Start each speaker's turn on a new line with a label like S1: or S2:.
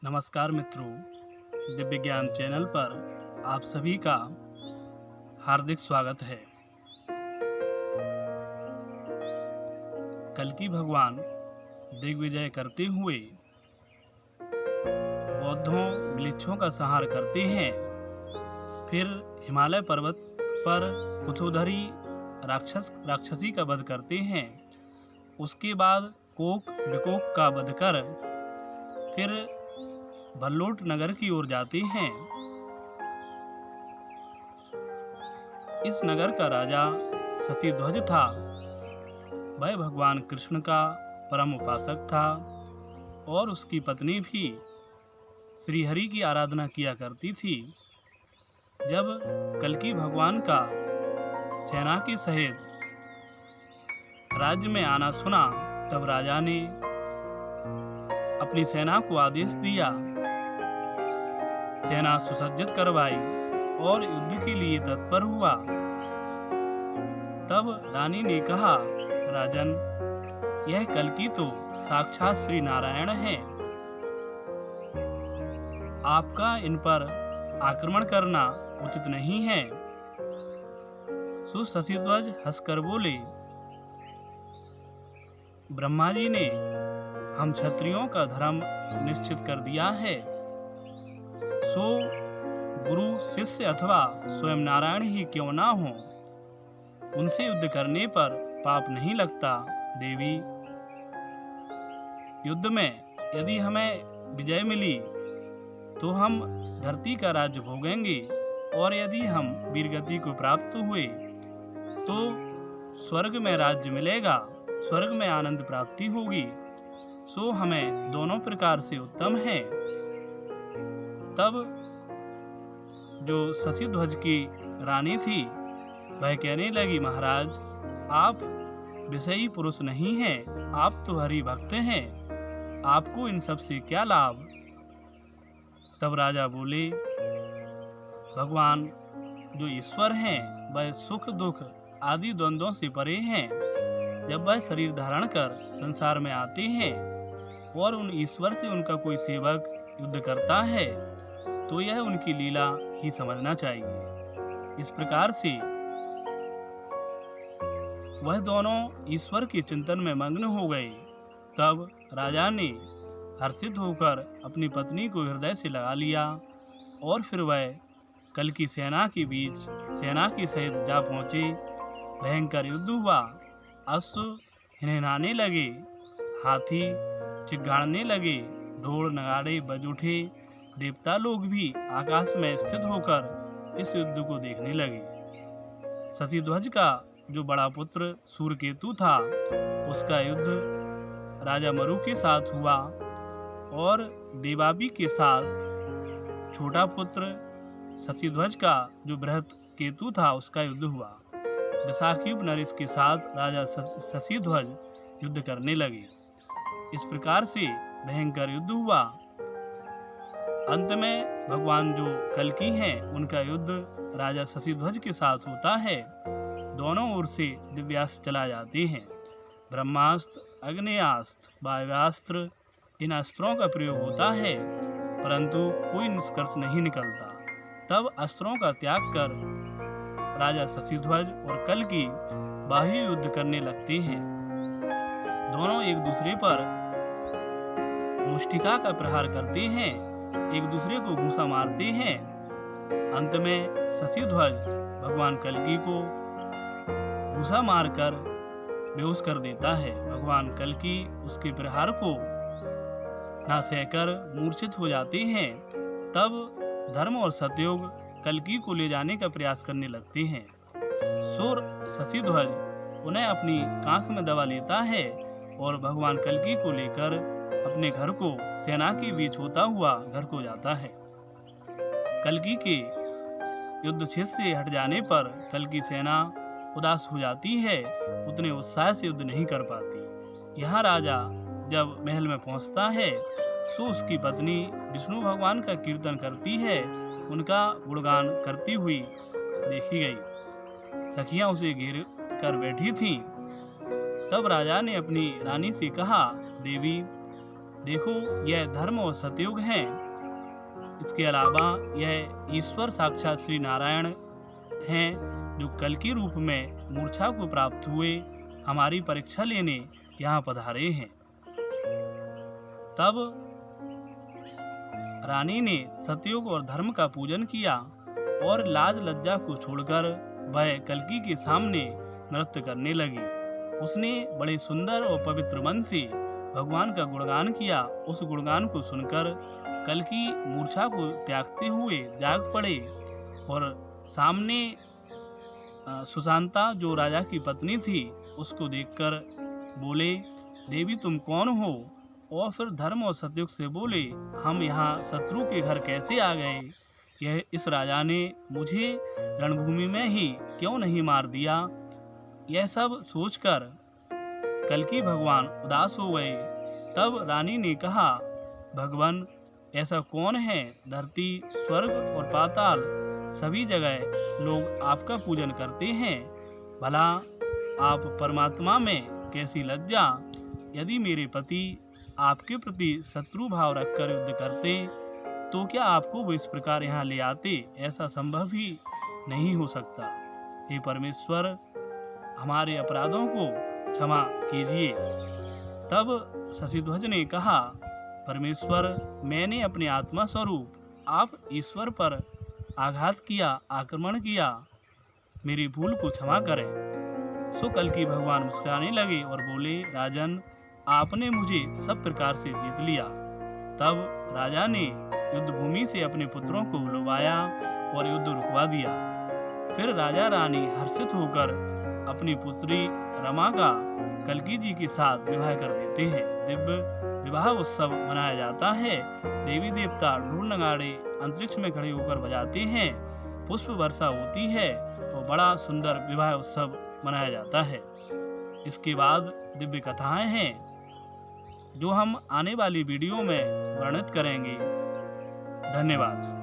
S1: नमस्कार मित्रों, दिव्य ज्ञान चैनल पर आप सभी का हार्दिक स्वागत है। कल्कि भगवान दिग्विजय करते हुए बौद्धों म्लेच्छों का संहार करते हैं, फिर हिमालय पर्वत पर कुथोधरी राक्षसी का वध करते हैं। उसके बाद कोक विकोक का वध कर फिर भल्लोट नगर की ओर जाते हैं। इस नगर का राजा शशिध्वज था। वह भगवान कृष्ण का परम उपासक था और उसकी पत्नी भी श्रीहरि की आराधना किया करती थी। जब कल्कि भगवान का सेना के सहित राज्य में आना सुना, तब राजा ने अपनी सेना को आदेश दिया, सेना सुसज्जित करवाई और युद्ध के लिए तत्पर हुआ। तब रानी ने कहा, राजन, यह कल्कि तो साक्षात श्री नारायण हैं। आपका इन पर आक्रमण करना उचित नहीं है। सो शशिध्वज हंसकर बोले, ब्रह्मा जी ने हम क्षत्रियों का धर्म निश्चित कर दिया है, सो गुरु शिष्य अथवा स्वयं नारायण ही क्यों ना हो, उनसे युद्ध करने पर पाप नहीं लगता। देवी, युद्ध में यदि हमें विजय मिली तो हम धरती का राज्य भोगेंगे, और यदि हम वीरगति को प्राप्त हुए तो स्वर्ग में राज्य मिलेगा, स्वर्ग में आनंद प्राप्ति होगी। सो हमें दोनों प्रकार से उत्तम है। तब जो शशिध्वज की रानी थी वह कहने लगी, महाराज, आप विषयी पुरुष नहीं हैं, आप तो हरि भक्त हैं, आपको इन सब से क्या लाभ। तब राजा बोले, भगवान जो ईश्वर हैं वह सुख दुख आदि द्वंद्वों से परे हैं। जब वह शरीर धारण कर संसार में आते हैं और उन ईश्वर से उनका कोई सेवक युद्ध करता है तो यह उनकी लीला ही समझना चाहिए। इस प्रकार से वह दोनों ईश्वर के चिंतन में मग्न हो गए। तब राजा ने हर्षित होकर अपनी पत्नी को हृदय से लगा लिया और फिर वह कल्कि सेना के बीच सेना के सहित जा पहुंचे। भयंकर युद्ध हुआ। अश्व हिनहिनाने लगे, हाथी चिघाड़ने लगे, ढोल नगाड़े बज उठे। देवता लोग भी आकाश में स्थित होकर इस युद्ध को देखने लगे। शशिध्वज का जो बड़ा पुत्र सूर्यकेतु था, उसका युद्ध राजा मरु के साथ हुआ और देवाबी के साथ छोटा पुत्र शशिध्वज का जो बृहत केतु था उसका युद्ध हुआ। विशाखी उपनरेश के साथ राजा शशिध्वज युद्ध करने लगे। इस प्रकार से भयंकर युद्ध हुआ। अंत में भगवान जो कल्कि हैं उनका युद्ध राजा शशिध्वज के साथ होता है। दोनों ओर से दिव्यास्त्र चला जाते हैं। ब्रह्मास्त्र, अग्नेयास्त्र, वायुयास्त्र, इन अस्त्रों का प्रयोग होता है, परंतु कोई निष्कर्ष नहीं निकलता। तब अस्त्रों का त्याग कर राजा शशिध्वज और कल्कि बाह्य युद्ध करने लगते हैं। दोनों एक दूसरे पर मुष्टिका का प्रहार करते हैं, एक दूसरे को घूंसा मारते हैं। अंत में शशिध्वज भगवान कल्कि को घूंसा मारकर बेहोश कर देता है। भगवान कल्कि उसके प्रहार को ना सहकर मूर्छित हो जाते हैं। तब धर्म और सतयुग कल्कि को ले जाने का प्रयास करने लगते हैं। सो शशिध्वज उन्हें अपनी कांख में दबा लेता है और भगवान कल्कि को लेकर अपने घर को सेना के बीच होता हुआ घर को जाता है। कल्कि के युद्ध क्षेत्र से हट जाने पर कल्कि सेना उदास हो जाती है, उतने उत्साह से युद्ध नहीं कर पाती। यहाँ राजा जब महल में पहुँचता है सो उसकी पत्नी विष्णु भगवान का कीर्तन करती है, उनका गुणगान करती हुई देखी गई। सखियां उसे घेर कर बैठी थीं। तब राजा ने अपनी रानी से कहा, देवी, देखो, यह धर्म और सतयुग है। इसके अलावा यह ईश्वर साक्षात श्री नारायण हैं, जो कल के रूप में मूर्छा को प्राप्त हुए हमारी परीक्षा लेने यहाँ पधारे हैं। तब रानी ने सतयुग और धर्म का पूजन किया और लाज लज्जा को छोड़कर वह कल्कि के सामने नृत्य करने लगी। उसने बड़े सुंदर और पवित्र मन से भगवान का गुणगान किया। उस गुणगान को सुनकर कल्कि मूर्छा को त्यागते हुए जाग पड़े और सामने सुशांता, जो राजा की पत्नी थी, उसको देखकर बोले, देवी तुम कौन हो? और फिर धर्म और सतयुग से बोले, हम यहाँ शत्रु के घर कैसे आ गए? यह इस राजा ने मुझे रणभूमि में ही क्यों नहीं मार दिया? यह सब सोचकर कल्कि भगवान उदास हो गए। तब रानी ने कहा, भगवान ऐसा कौन है? धरती, स्वर्ग और पाताल सभी जगह लोग आपका पूजन करते हैं। भला आप परमात्मा में कैसी लज्जा! यदि मेरे पति आपके प्रति शत्रु भाव रखकर युद्ध करते तो क्या आपको वो इस प्रकार यहाँ ले आते? ऐसा संभव ही नहीं हो सकता। हे परमेश्वर, हमारे अपराधों को क्षमा कीजिए। तब शशिध्वज ने कहा, परमेश्वर, मैंने अपने आत्मा स्वरूप आप ईश्वर पर आघात किया, आक्रमण किया, मेरी भूल को क्षमा करें। सो कल्कि भगवान मुस्कुराने लगे और बोले, राजन, आपने मुझे सब प्रकार से जीत लिया। तब राजा ने युद्ध भूमि से अपने पुत्रों को बुलवाया और युद्ध रुकवा दिया। फिर राजा रानी हर्षित होकर अपनी पुत्री रमा का कल्कि जी के साथ विवाह कर देते हैं। दिव्य विवाह उत्सव मनाया जाता है। देवी देवता ढोल नगाड़े अंतरिक्ष में खड़े होकर बजाते हैं, पुष्प वर्षा होती है और बड़ा सुंदर विवाह उत्सव मनाया जाता है। इसके बाद दिव्य कथाएं हैं जो हम आने वाली वीडियो में वर्णित करेंगे। धन्यवाद।